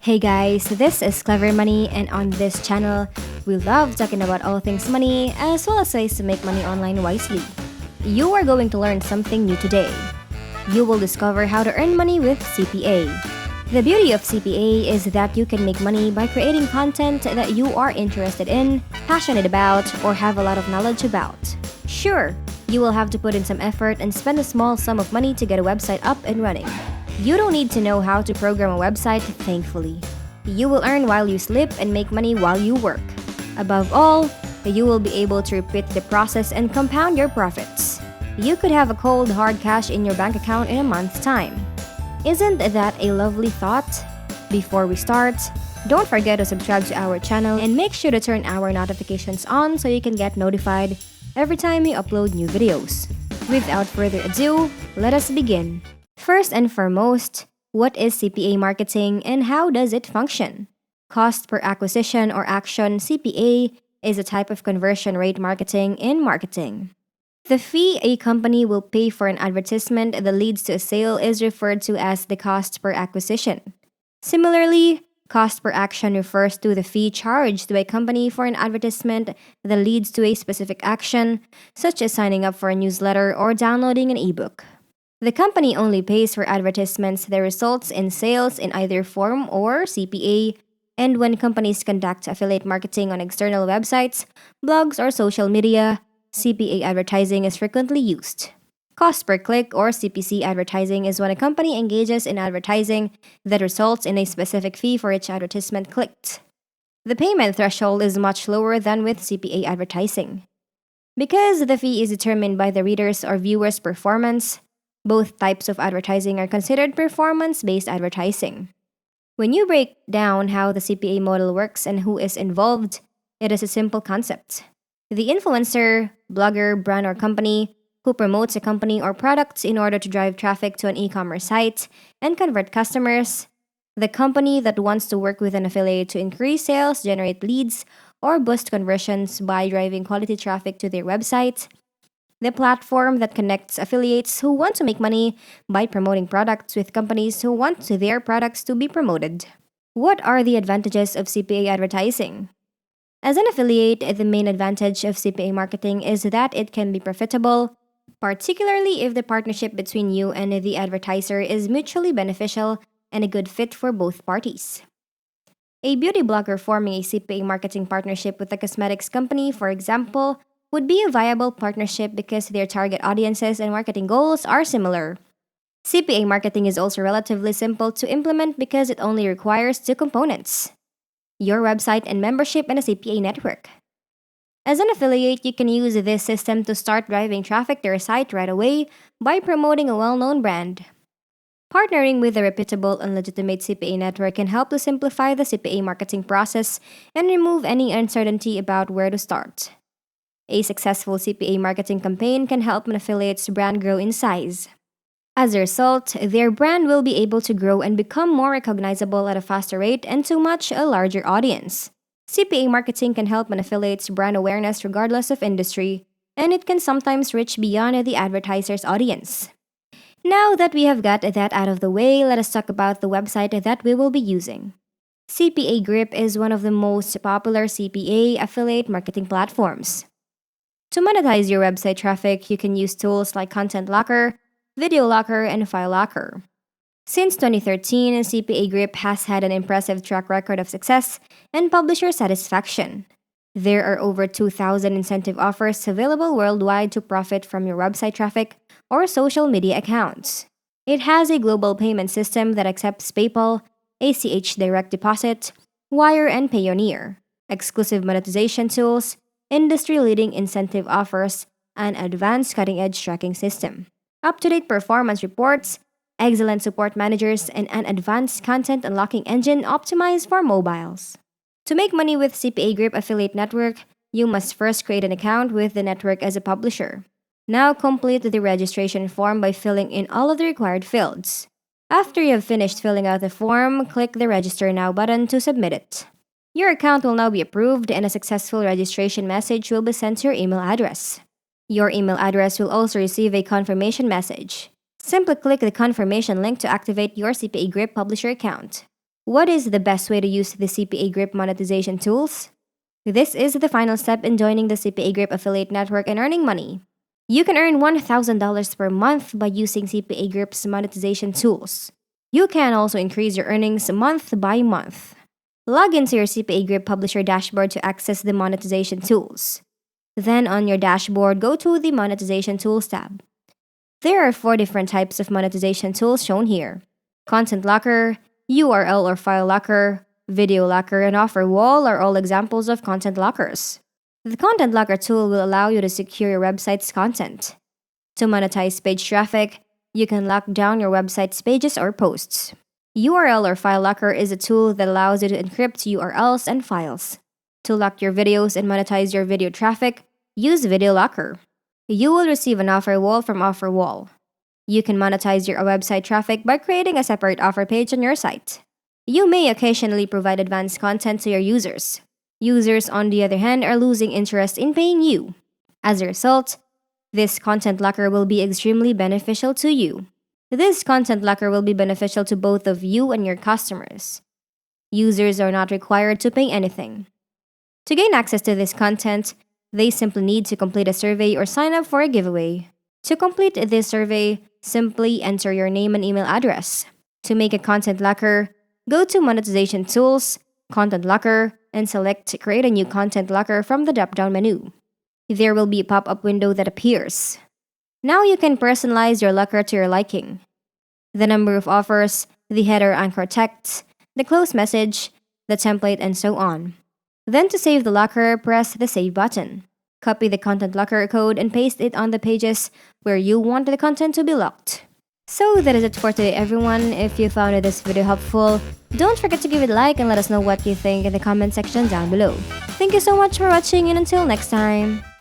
Hey guys, this is Clever Money, and on this channel, we love talking about all things money as well as ways to make money online wisely. You are going to learn something new today. You will discover how to earn money with CPA. The beauty of CPA is that you can make money by creating content that you are interested in, passionate about, or have a lot of knowledge about. Sure, you will have to put in some effort and spend a small sum of money to get a website up and running. You don't need to know how to program a website, thankfully. You will earn while you sleep and make money while you work. Above all, you will be able to repeat the process and compound your profits. You could have a cold, hard cash in your bank account in a month's time. Isn't that a lovely thought? Before we start, don't forget to subscribe to our channel and make sure to turn our notifications on so you can get notified every time we upload new videos. Without further ado, let us begin. First and foremost, what is CPA marketing and how does it function? Cost per acquisition or action (CPA) is a type of conversion rate marketing in marketing. The fee a company will pay for an advertisement that leads to a sale is referred to as the cost per acquisition. Similarly, cost per action refers to the fee charged to a company for an advertisement that leads to a specific action, such as signing up for a newsletter or downloading an ebook. The company only pays for advertisements that results in sales in either form or CPA, and when companies conduct affiliate marketing on external websites, blogs, or social media, CPA advertising is frequently used. Cost per click or CPC advertising is when a company engages in advertising that results in a specific fee for each advertisement clicked. The payment threshold is much lower than with CPA advertising. Because the fee is determined by the reader's or viewer's performance, both types of advertising are considered performance-based advertising. When you break down how the CPA model works and who is involved, it is a simple concept. The influencer, blogger, brand, or company who promotes a company or product in order to drive traffic to an e-commerce site and convert customers. The company that wants to work with an affiliate to increase sales, generate leads, or boost conversions by driving quality traffic to their website. The platform that connects affiliates who want to make money by promoting products with companies who want their products to be promoted. What are the advantages of CPA advertising? As an affiliate, the main advantage of CPA marketing is that it can be profitable, particularly if the partnership between you and the advertiser is mutually beneficial and a good fit for both parties. A beauty blogger forming a CPA marketing partnership with a cosmetics company, for example, would be a viable partnership because their target audiences and marketing goals are similar. CPA marketing is also relatively simple to implement because it only requires two components: your website and membership in a CPA network. As an affiliate, you can use this system to start driving traffic to your site right away by promoting a well-known brand. Partnering with a reputable and legitimate CPA network can help to simplify the CPA marketing process and remove any uncertainty about where to start. A successful CPA marketing campaign can help an affiliate's brand grow in size. As a result, their brand will be able to grow and become more recognizable at a faster rate and to much a larger audience. CPA marketing can help an affiliate's brand awareness regardless of industry, and it can sometimes reach beyond the advertiser's audience. Now that we have got that out of the way, let us talk about the website that we will be using. CPA Grip is one of the most popular CPA affiliate marketing platforms. To monetize your website traffic, you can use tools like Content Locker, Video Locker, and File Locker. Since 2013, CPA Grip has had an impressive track record of success and publisher satisfaction. There are over 2,000 incentive offers available worldwide to profit from your website traffic or social media accounts. It has a global payment system that accepts PayPal, ACH direct deposit, Wire, and Payoneer, exclusive monetization tools, industry-leading incentive offers, and advanced cutting-edge tracking system. Up-to-date performance reports, excellent support managers, and an advanced content unlocking engine optimized for mobiles. To make money with CPA Grip Affiliate Network, you must first create an account with the network as a publisher. Now complete the registration form by filling in all of the required fields. After you have finished filling out the form, click the Register Now button to submit it. Your account will now be approved and a successful registration message will be sent to your email address. Your email address will also receive a confirmation message. Simply click the confirmation link to activate your CPA Grip Publisher account. What is the best way to use the CPA Grip monetization tools? This is the final step in joining the CPA Grip affiliate network and earning money. You can earn $1,000 per month by using CPA Grip's monetization tools. You can also increase your earnings month by month. Log into your CPA Grip Publisher dashboard to access the monetization tools. Then on your dashboard, go to the Monetization Tools tab. There are 4 different types of monetization tools shown here: Content Locker, URL or File Locker, Video Locker, and Offer Wall are all examples of content lockers. The Content Locker tool will allow you to secure your website's content. To monetize page traffic, you can lock down your website's pages or posts. URL or File Locker is a tool that allows you to encrypt URLs and files. To lock your videos and monetize your video traffic, use Video Locker. You will receive an offer wall from Offer Wall. You can monetize your website traffic by creating a separate offer page on your site. You may occasionally provide advanced content to your users. Users, on the other hand, are losing interest in paying you. As a result, this content locker will be extremely beneficial to you. This content locker will be beneficial to both of you and your customers. Users are not required to pay anything. To gain access to this content, they simply need to complete a survey or sign up for a giveaway. To complete this survey, simply enter your name and email address. To make a content locker, go to Monetization Tools, Content Locker, and select Create a New Content Locker from the drop-down menu. There will be a pop-up window that appears. Now you can personalize your locker to your liking. The number of offers, the header anchor text, the close message, the template, and so on. Then to save the locker, press the Save button. Copy the content locker code and paste it on the pages where you want the content to be locked. So that is it for today, everyone. If you found this video helpful, don't forget to give it a like and let us know what you think in the comment section down below. Thank you so much for watching, and until next time.